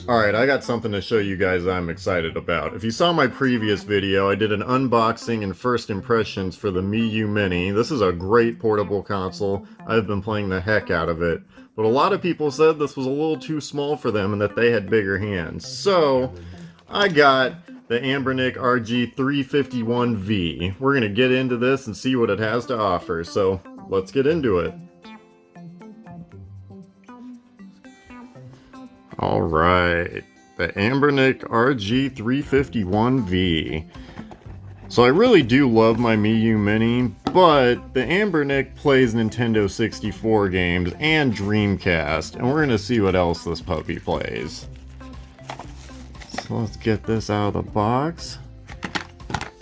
Alright, I got something to show you guys I'm excited about. If you saw my previous video, I did an unboxing and first impressions for the Mii Mini. This is a great portable console. I've been playing the heck out of it. But a lot of people said this was a little too small for them and that they had bigger hands. So, I got the Anbernic RG351V. We're going to get into this and see what it has to offer. So, let's get into it. Alright, the Anbernic RG351V. So I really do love my Mii Mini, but the Anbernic plays Nintendo 64 games and Dreamcast, and we're going to see what else this puppy plays. So let's get this out of the box.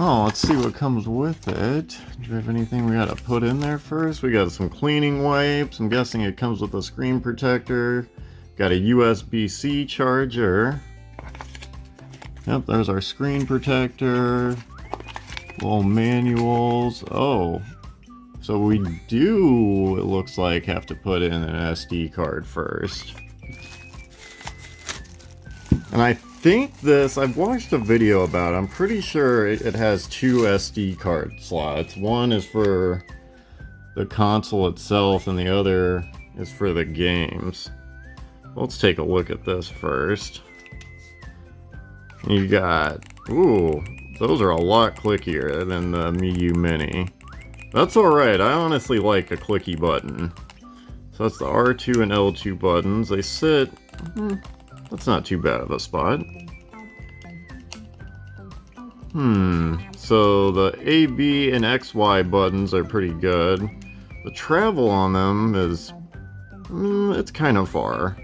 Oh, let's see what comes with it. Do we have anything we gotta put in there first? We got some cleaning wipes. I'm guessing it comes with a screen protector. Got a USB-C charger. Yep, there's our screen protector. Little manuals. Oh, so we do, it looks like, have to put in an SD card first. And I think this, I've watched a video about it. I'm pretty sure it has two SD card slots. One is for the console itself and the other is for the games. Let's take a look at this first. You got, ooh, those are a lot clickier than the Mii Mini. That's alright, I honestly like a clicky button. So that's the R2 and L2 buttons. They sit, that's not too bad of a spot. So the A, B, and XY buttons are pretty good. The travel on them is, it's kind of far.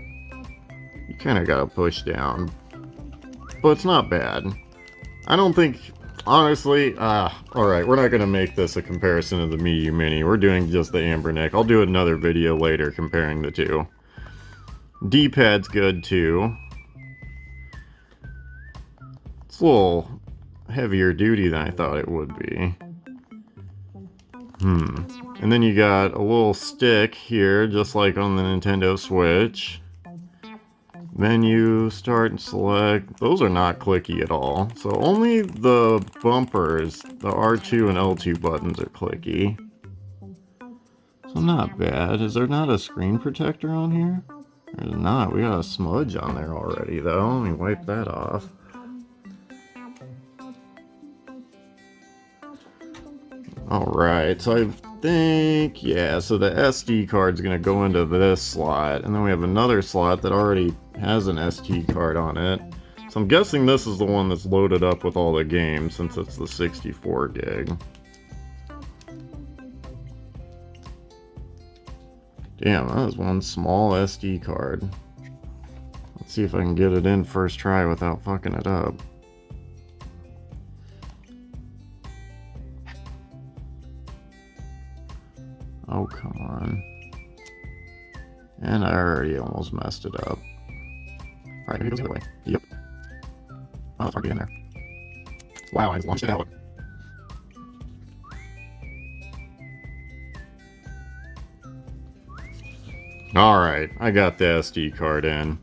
You kind of gotta push down, but it's not bad. I don't think, honestly, alright, we're not gonna make this a comparison of the Mii Mini. We're doing just the Anbernic. I'll do another video later comparing the two. D-pad's good too. It's a little heavier duty than I thought it would be. And then you got a little stick here, just like on the Nintendo Switch. Menu, start and select. Those are not clicky at all. So only the bumpers, the R2 and L2 buttons are clicky. So not bad. Is there not a screen protector on here? There's not. We got a smudge on there already though. Let me wipe that off. Alright, so I think, yeah, so the SD card's gonna go into this slot, and then we have another slot that already has an SD card on it. So I'm guessing this is the one that's loaded up with all the games, since it's the 64 gig. Damn, that is one small SD card. Let's see if I can get it in first try without fucking it up. Oh, come on. And I already almost messed it up. Alright, maybe it goes the other way. Yep. Oh, it's already in there. Wow, I just launched it out. Alright, I got the SD card in.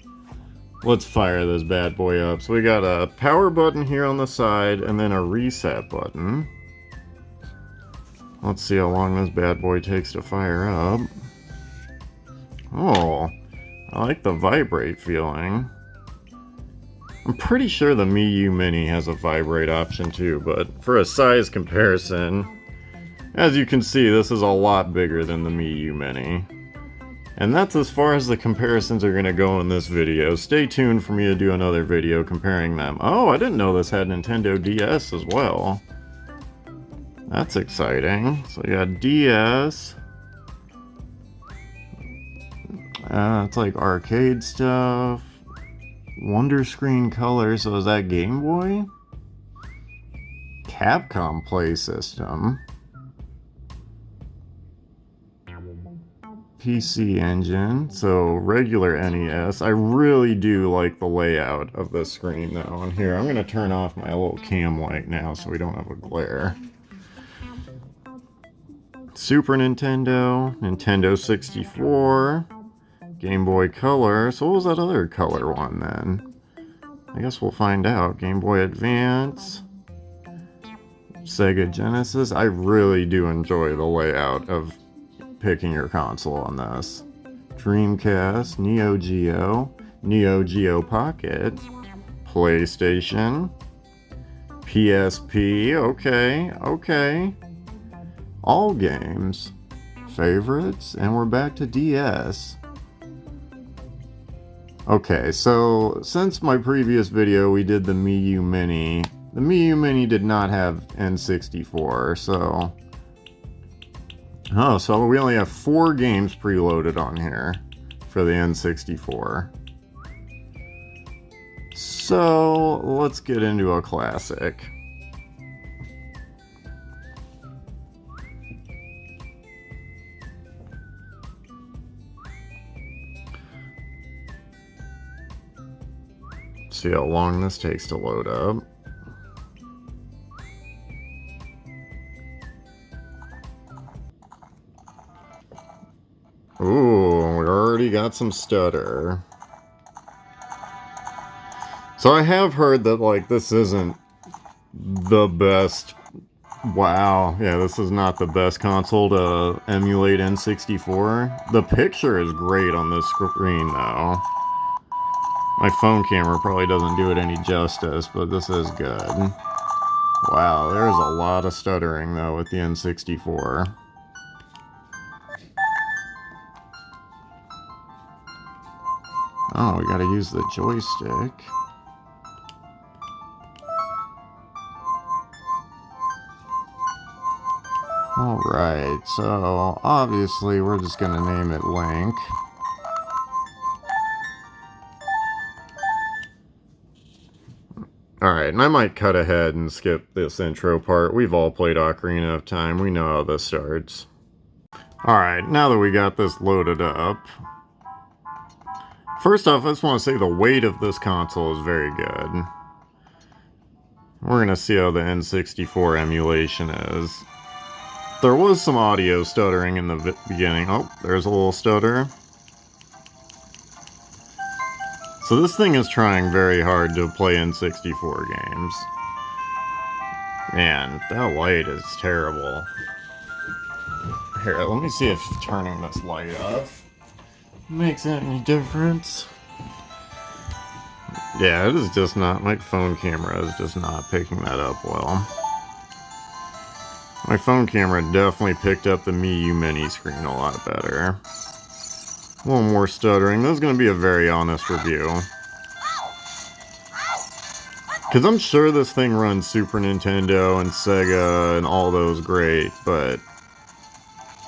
Let's fire this bad boy up. So we got a power button here on the side, and then a reset button. Let's see how long this bad boy takes to fire up. Oh, I like the vibrate feeling. I'm pretty sure the Mii Mini has a vibrate option too, but for a size comparison, as you can see, this is a lot bigger than the Mii Mini. And that's as far as the comparisons are going to go in this video. Stay tuned for me to do another video comparing them. Oh, I didn't know this had Nintendo DS as well. That's exciting. So you got DS. It's like arcade stuff. Wonder Screen Color. So is that Game Boy? Capcom Play System. PC Engine. So regular NES. I really do like the layout of the screen though. On here, I'm going to turn off my little cam light now so we don't have a glare. Super Nintendo, Nintendo 64, Game Boy Color. So what was that other color one then? I guess we'll find out. Game Boy Advance, Sega Genesis. I really do enjoy the layout of picking your console on this. Dreamcast, Neo Geo, Neo Geo Pocket, PlayStation, PSP, okay. All games, favorites, and we're back to DS. Okay, so since my previous video we did the Mii U Mini, the Mii U Mini did not have N64, so... Oh, so we only have 4 games preloaded on here for the N64. So, let's get into a classic. See how long this takes to load up. Ooh, we already got some stutter. So I have heard that, like, this isn't the best... Wow, yeah, this is not the best console to emulate N64. The picture is great on this screen, though. My phone camera probably doesn't do it any justice, but this is good. Wow, there's a lot of stuttering, though, with the N64. Oh, we gotta use the joystick. Alright, so obviously we're just gonna name it Link. Alright, and I might cut ahead and skip this intro part. We've all played Ocarina of Time. We know how this starts. Alright, now that we got this loaded up. First off, I just want to say the weight of this console is very good. We're going to see how the N64 emulation is. There was some audio stuttering in the beginning. Oh, there's a little stutter. So this thing is trying very hard to play N64 games. Man, that light is terrible. Here, let me see if turning this light off makes any difference. Yeah, it is just not, my phone camera is just not picking that up well. My phone camera definitely picked up the Mii U Mini screen a lot better. A little more stuttering. This is going to be a very honest review. Because I'm sure this thing runs Super Nintendo and Sega and all those great, but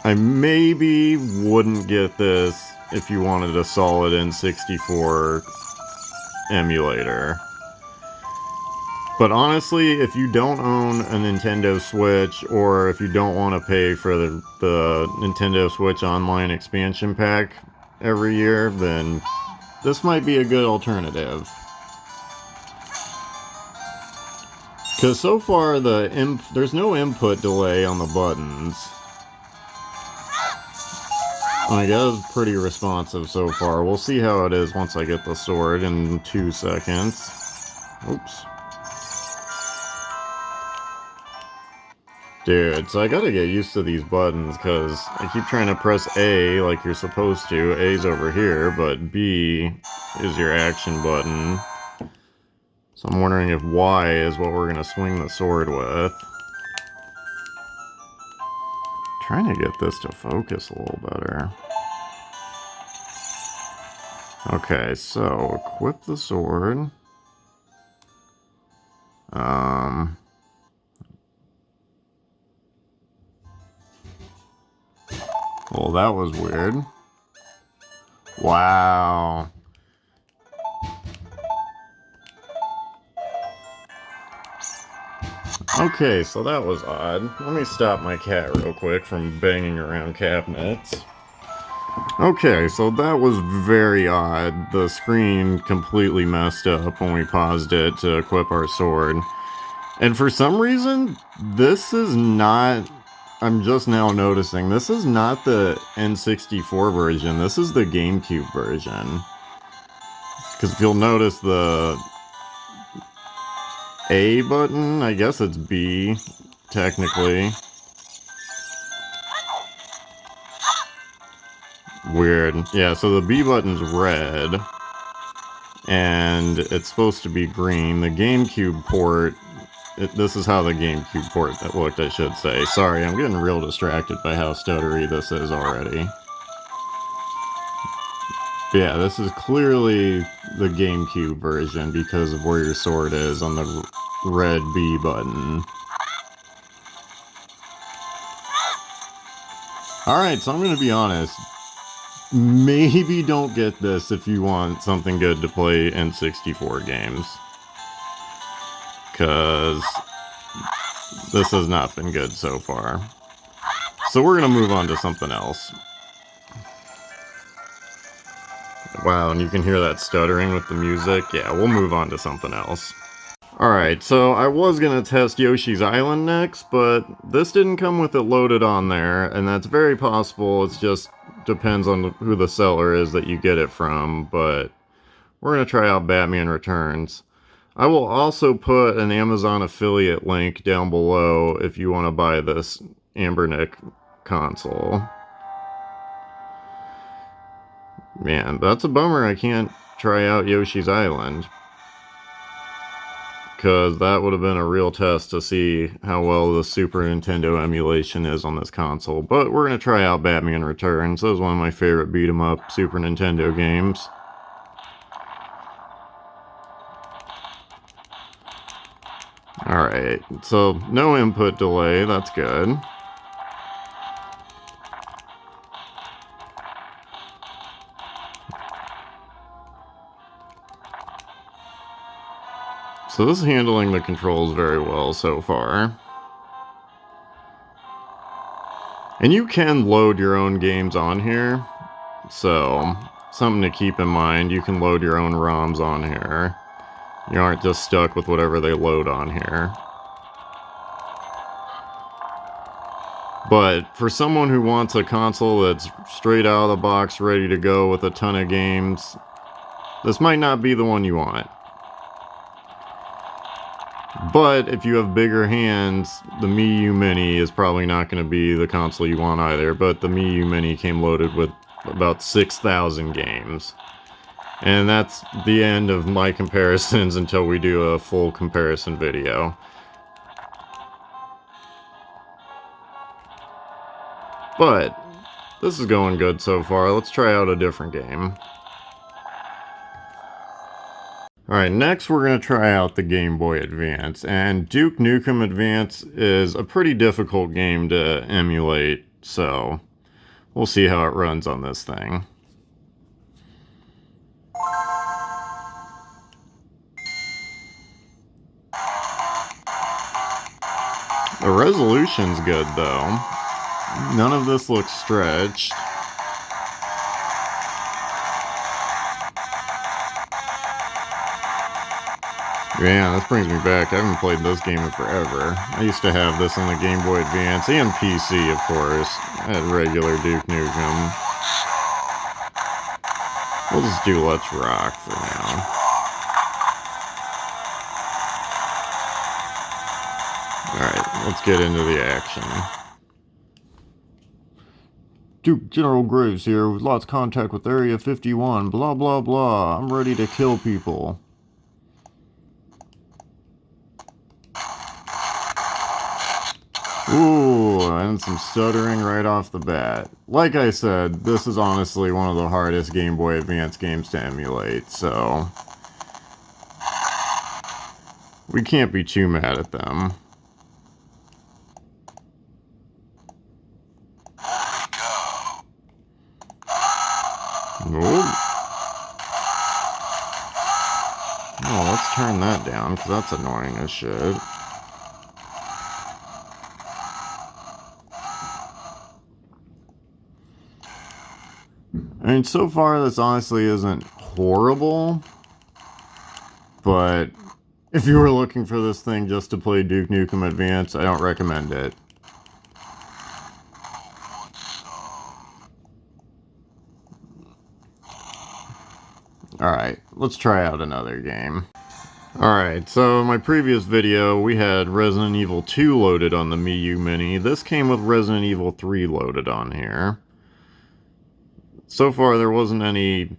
I maybe wouldn't get this if you wanted a solid N64 emulator. But honestly, if you don't own a Nintendo Switch, or if you don't want to pay for the Nintendo Switch Online expansion pack every year, then this might be a good alternative. Because so far, there's no input delay on the buttons. I guess it's pretty responsive so far. We'll see how it is once I get the sword in 2 seconds. Oops. Dude, so I gotta get used to these buttons, because I keep trying to press A like you're supposed to. A's over here, but B is your action button. So I'm wondering if Y is what we're gonna swing the sword with. Trying to get this to focus a little better. Okay, so equip the sword. Well, that was weird. Wow. Okay, so that was odd. Let me stop my cat real quick from banging around cabinets. Okay, so that was very odd. The screen completely messed up when we paused it to equip our sword. And for some reason, this is not... I'm just now noticing, this is not the N64 version, this is the GameCube version. Because if you'll notice, the A button? I guess it's B, technically. Weird. Yeah, so the B button's red, and it's supposed to be green. The GameCube port, this is how the GameCube port looked, I should say. Sorry, I'm getting real distracted by how stuttery this is already. But yeah, this is clearly the GameCube version because of where your sword is on the red B button. Alright, so I'm going to be honest. Maybe don't get this if you want something good to play N64 games. Because this has not been good so far. So we're going to move on to something else. Wow, and you can hear that stuttering with the music. Yeah, we'll move on to something else. Alright, so I was going to test Yoshi's Island next, but this didn't come with it loaded on there, and that's very possible. It just depends on who the seller is that you get it from, but we're going to try out Batman Returns. I will also put an Amazon affiliate link down below if you want to buy this Anbernic console. Man, that's a bummer I can't try out Yoshi's Island. Because that would have been a real test to see how well the Super Nintendo emulation is on this console. But we're going to try out Batman Returns. That was one of my favorite beat-em-up Super Nintendo games. Alright, so no input delay, that's good. So this is handling the controls very well so far. And you can load your own games on here, so something to keep in mind. You can load your own ROMs on here. You aren't just stuck with whatever they load on here. But for someone who wants a console that's straight out of the box, ready to go with a ton of games, this might not be the one you want. But if you have bigger hands, the Mii U Mini is probably not going to be the console you want either. But the Mii U Mini came loaded with about 6,000 games. And that's the end of my comparisons until we do a full comparison video. But this is going good so far. Let's try out a different game. Alright, next we're going to try out the Game Boy Advance, and Duke Nukem Advance is a pretty difficult game to emulate, so we'll see how it runs on this thing. The resolution's good though. None of this looks stretched. Yeah, this brings me back. I haven't played this game in forever. I used to have this on the Game Boy Advance and PC, of course. I had regular Duke Nukem. We'll just do Let's Rock for now. Alright, let's get into the action. Duke General Graves here. We've lost contact with Area 51. Blah, blah, blah. I'm ready to kill people. Ooh, and some stuttering right off the bat. Like I said, this is honestly one of the hardest Game Boy Advance games to emulate, so we can't be too mad at them. Ooh. Oh, let's turn that down, because that's annoying as shit. I mean, so far this honestly isn't horrible, but if you were looking for this thing just to play Duke Nukem Advance, I don't recommend it. Alright, let's try out another game. Alright, so in my previous video, we had Resident Evil 2 loaded on the Mii Mini. This came with Resident Evil 3 loaded on here. So far, there wasn't any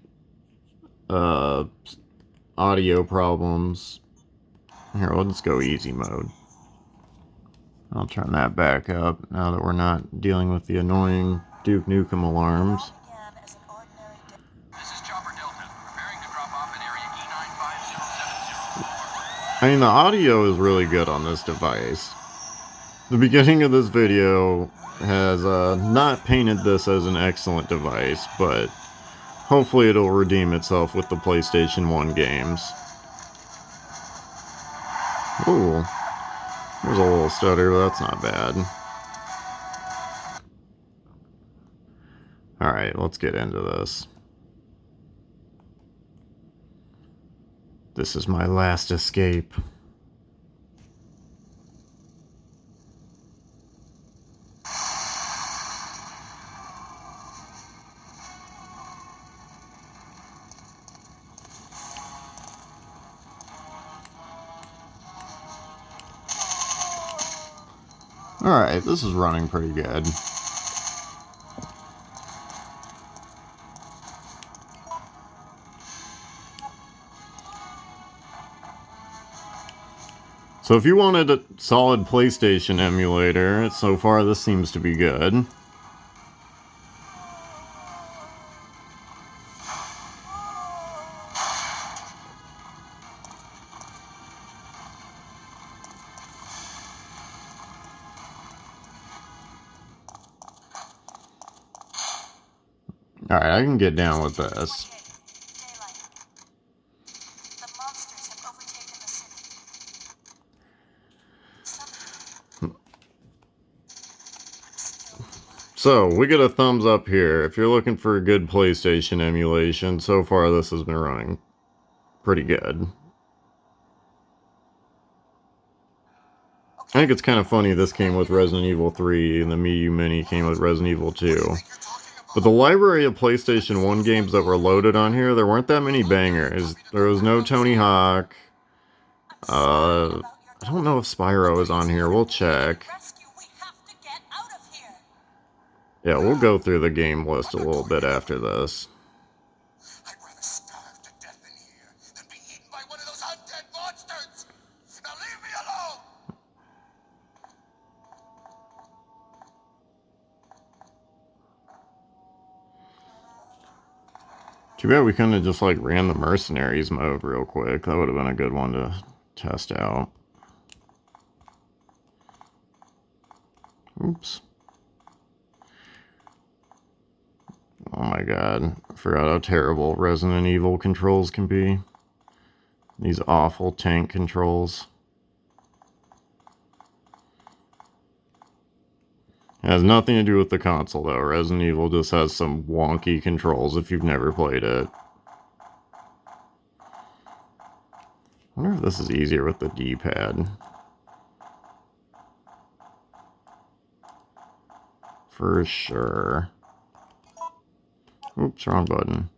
audio problems. Here, let's go easy mode. I'll turn that back up now that we're not dealing with the annoying Duke Nukem alarms. I mean, the audio is really good on this device. The beginning of this video has not painted this as an excellent device, but hopefully it'll redeem itself with the PlayStation 1 games. Ooh, there's a little stutter, but that's not bad. Alright, let's get into this. This is my last escape. Alright, this is running pretty good. So if you wanted a solid PlayStation emulator, so far this seems to be good. Alright, I can get down with this. So, we get a thumbs up here. If you're looking for a good PlayStation emulation, so far this has been running pretty good. I think it's kind of funny this came with Resident Evil 3 and the Mii U Mini came with Resident Evil 2. But the library of PlayStation 1 games that were loaded on here, there weren't that many bangers. There was no Tony Hawk. I don't know if Spyro is on here. We'll check. Yeah, we'll go through the game list a little bit after this. I'd rather starve to death in here than be eaten by one of those undead monsters! Now leave me alone! Too bad we couldn't have just like ran the mercenaries mode real quick. That would have been a good one to test out. Oops. Oh my god, I forgot how terrible Resident Evil controls can be. These awful tank controls. It has nothing to do with the console though. Resident Evil just has some wonky controls if you've never played it. I wonder if this is easier with the D-pad. For sure. Oops, wrong button.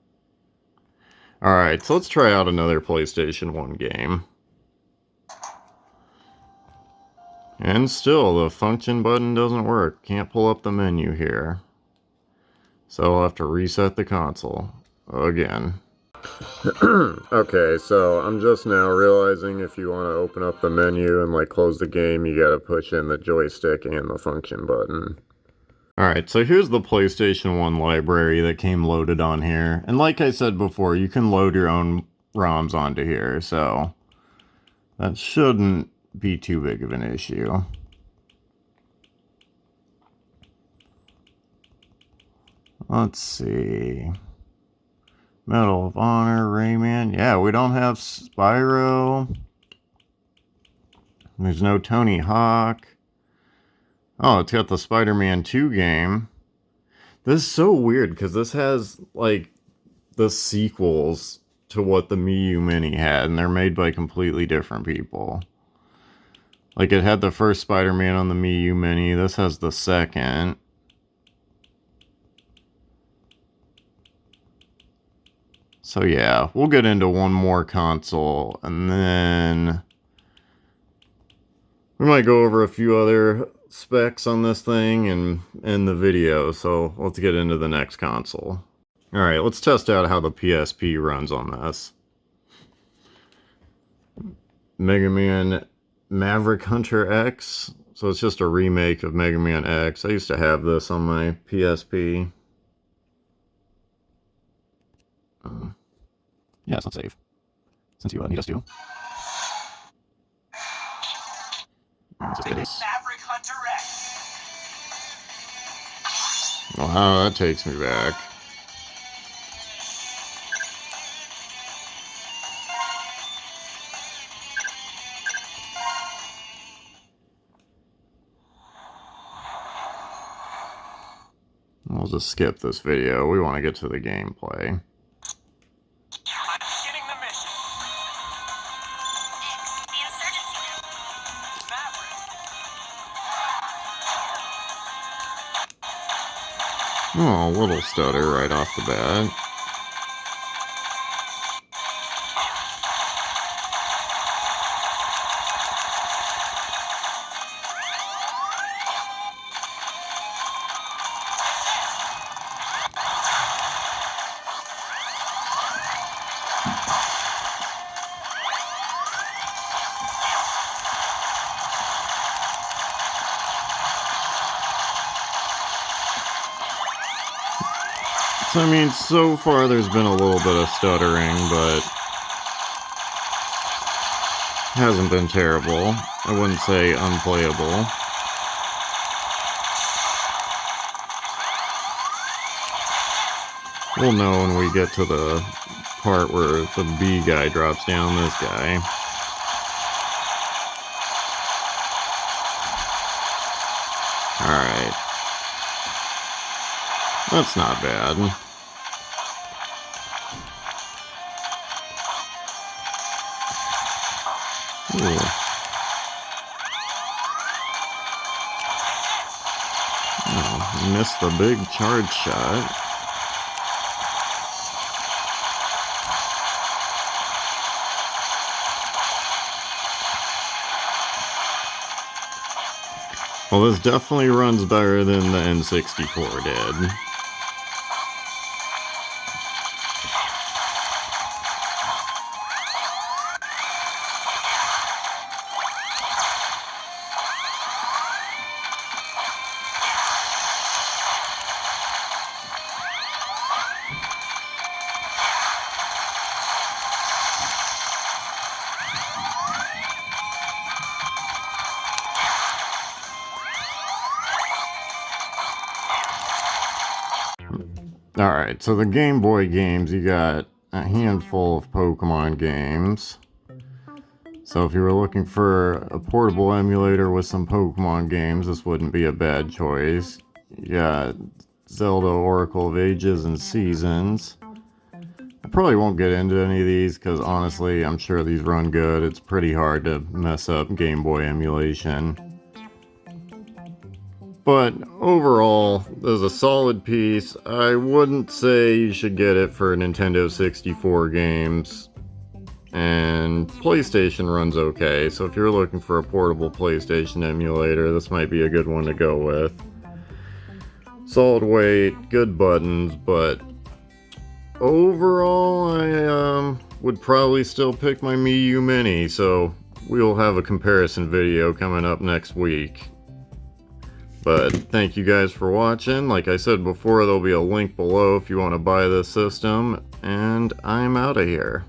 Alright, so let's try out another PlayStation 1 game. And still, the function button doesn't work. Can't pull up the menu here. So I'll have to reset the console again. Okay, so I'm just now realizing if you want to open up the menu and like close the game, you gotta push in the joystick and the function button. Alright, so here's the PlayStation 1 library that came loaded on here. And like I said before, you can load your own ROMs onto here, so that shouldn't be too big of an issue. Let's see. Medal of Honor, Rayman. Yeah, we don't have Spyro. There's no Tony Hawk. Oh, it's got the Spider-Man 2 game. This is so weird because this has like the sequels to what the Mii U Mini had, and they're made by completely different people. Like it had the first Spider-Man on the Mii U Mini. This has the second. So yeah, we'll get into one more console, and then we might go over a few other specs on this thing and end the video. So let's get into the next console. Alright, let's test out how the PSP runs on this. Mega Man Maverick Hunter X. So it's just a remake of Mega Man X. I used to have this on my PSP. Yeah, it's not safe. Since you need us to. Maverick Hunter X. Wow, that takes me back. We'll just skip this video. We want to get to the gameplay. I'm beginning the mission. X, the insurgency. Maverick. Oh, a little stutter right off the bat. So, I mean, so far there's been a little bit of stuttering, but hasn't been terrible. I wouldn't say unplayable. We'll know when we get to the part where the B guy drops down this guy. Alright. That's not bad. Ooh. Oh, missed the big charge shot. Well, this definitely runs better than the N64 did. Alright, so the Game Boy games, you got a handful of Pokemon games. So if you were looking for a portable emulator with some Pokemon games, this wouldn't be a bad choice. You got Zelda Oracle of Ages and Seasons. I probably won't get into any of these because honestly, I'm sure these run good. It's pretty hard to mess up Game Boy emulation. But overall, this is a solid piece. I wouldn't say you should get it for Nintendo 64 games. And PlayStation runs okay, so if you're looking for a portable PlayStation emulator, this might be a good one to go with. Solid weight, good buttons, but overall, I would probably still pick my Mii U Mini, so we'll have a comparison video coming up next week. But thank you guys for watching. Like I said before, there'll be a link below if you want to buy this system, and I'm out of here.